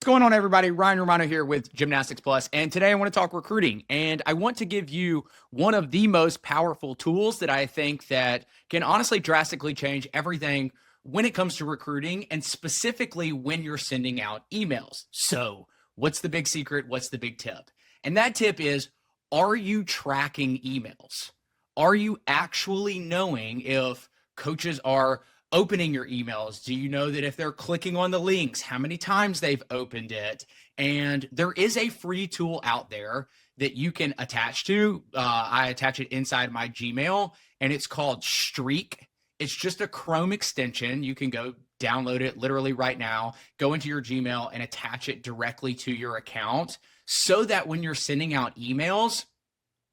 What's going on, everybody? Ryan Romano here with Gymnastics Plus, and today I want to talk recruiting, and I want to give you one of the most powerful tools that I think that can honestly drastically change everything when it comes to recruiting, and specifically when you're sending out emails. So what's the big secret? What's the big tip? And that tip is, are you tracking emails? Are you actually knowing if coaches are opening your emails? Do you know that if they're clicking on the links, how many times they've opened it? And there is a free tool out there that you can attach to. I attach it inside my Gmail, and it's called Streak. It's just a Chrome extension. You can go download it literally right now, go into your Gmail and attach it directly to your account so that when you're sending out emails,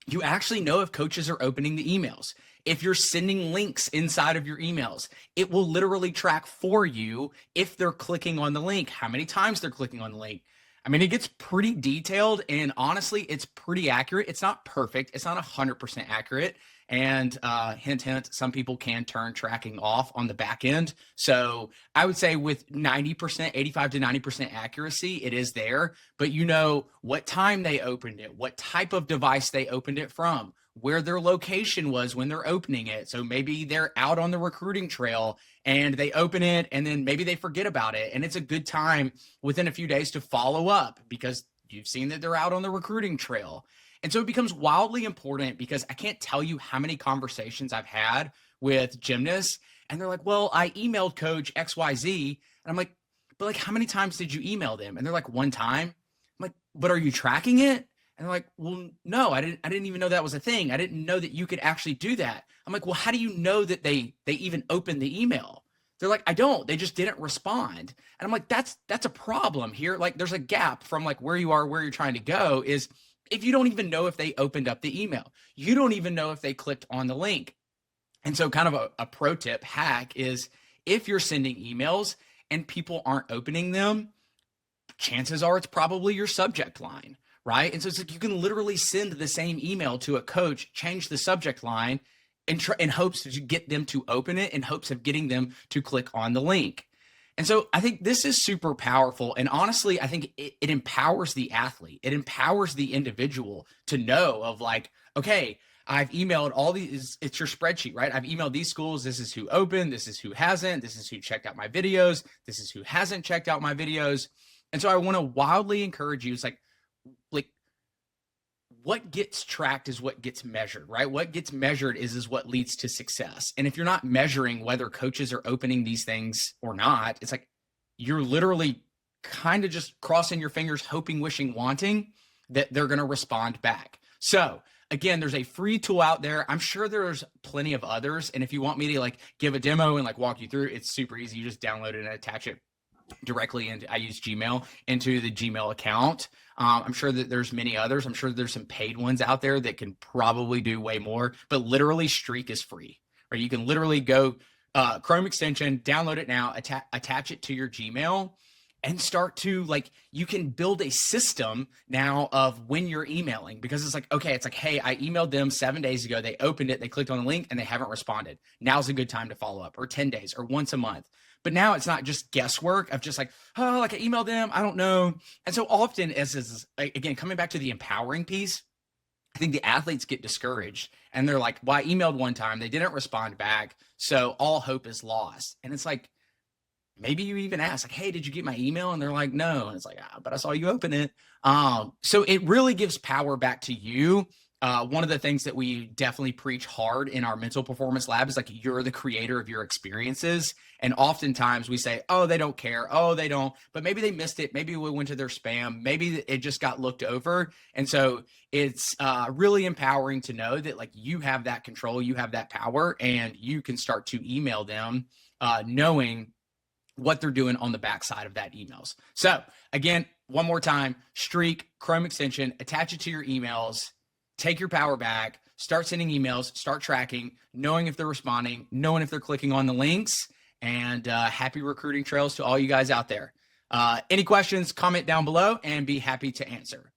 you actually know if coaches are opening the emails. If you're sending links inside of your emails, it will literally track for you if they're clicking on the link, how many times they're clicking on the link. I mean, it gets pretty detailed, and honestly, it's pretty accurate. It's not perfect. It's not 100% accurate. And hint, hint, some people can turn tracking off on the back end. So I would say with 90%, 85 to 90% accuracy, it is there, but you know what time they opened it, what type of device they opened it from, where their location was when they're opening it. So maybe they're out on the recruiting trail and they open it and then maybe they forget about it. And it's a good time within a few days to follow up because you've seen that they're out on the recruiting trail. And so it becomes wildly important because I can't tell you how many conversations I've had with gymnasts and they're like, well, I emailed coach XYZ. And I'm like, but like, how many times did you email them? And they're like, one time. I'm like, but are you tracking it? And they're like, well, no, I didn't even know that was a thing. I didn't know that you could actually do that. I'm like, well, how do you know that they even opened the email? They're like, I don't, they just didn't respond. And I'm like, that's a problem here. Like there's a gap from like where you are, where you're trying to go is if you don't even know if they opened up the email, you don't even know if they clicked on the link. And so kind of a pro tip hack is if you're sending emails and people aren't opening them, chances are it's probably your subject line, right? And so it's like you can literally send the same email to a coach, change the subject line in hopes to get them to open it, in hopes of getting them to click on the link. And so I think this is super powerful. And honestly, I think it empowers the athlete. It empowers the individual to know of like, okay, I've emailed all these, it's your spreadsheet, right? I've emailed these schools. This is who opened. This is who hasn't. This is who checked out my videos. This is who hasn't checked out my videos. And so I want to wildly encourage you. It's like what gets tracked is what gets measured, right? What gets measured is what leads to success. And if you're not measuring whether coaches are opening these things or not, it's like you're literally kind of just crossing your fingers, hoping, wishing, wanting that they're going to respond back. So again, there's a free tool out there. I'm sure there's plenty of others. And if you want me to like give a demo and like walk you through, it's super easy. You just download it and attach it directly into, I use Gmail, into the Gmail account. I'm sure that there's many others. I'm sure there's some paid ones out there that can probably do way more, but literally Streak is free, right? You can literally go Chrome extension, download it now, attach it to your Gmail and start to like, you can build a system now of when you're emailing because it's like, okay, it's like, hey, I emailed them 7 days ago. They opened it, they clicked on the link and they haven't responded. Now's a good time to follow up, or 10 days or once a month. But now it's not just guesswork of just like, oh, like I emailed them, I don't know. And so often as again, coming back to the empowering piece, I think the athletes get discouraged and they're like, well, I emailed one time, they didn't respond back. So all hope is lost. And it's like, maybe you even ask like, hey, did you get my email? And they're like, no. And it's like, but I saw you open it. So it really gives power back to you. One of the things that we definitely preach hard in our mental performance lab is like, you're the creator of your experiences. And oftentimes we say, oh, they don't care. Oh, they don't, but maybe they missed it. Maybe we went to their spam. Maybe it just got looked over. And so it's really empowering to know that like you have that control, you have that power, and you can start to email them knowing what they're doing on the backside of that emails. So again, one more time, Streak, Chrome extension, attach it to your emails, take your power back, start sending emails, start tracking, knowing if they're responding, knowing if they're clicking on the links, and happy recruiting trails to all you guys out there. Any questions, comment down below and be happy to answer.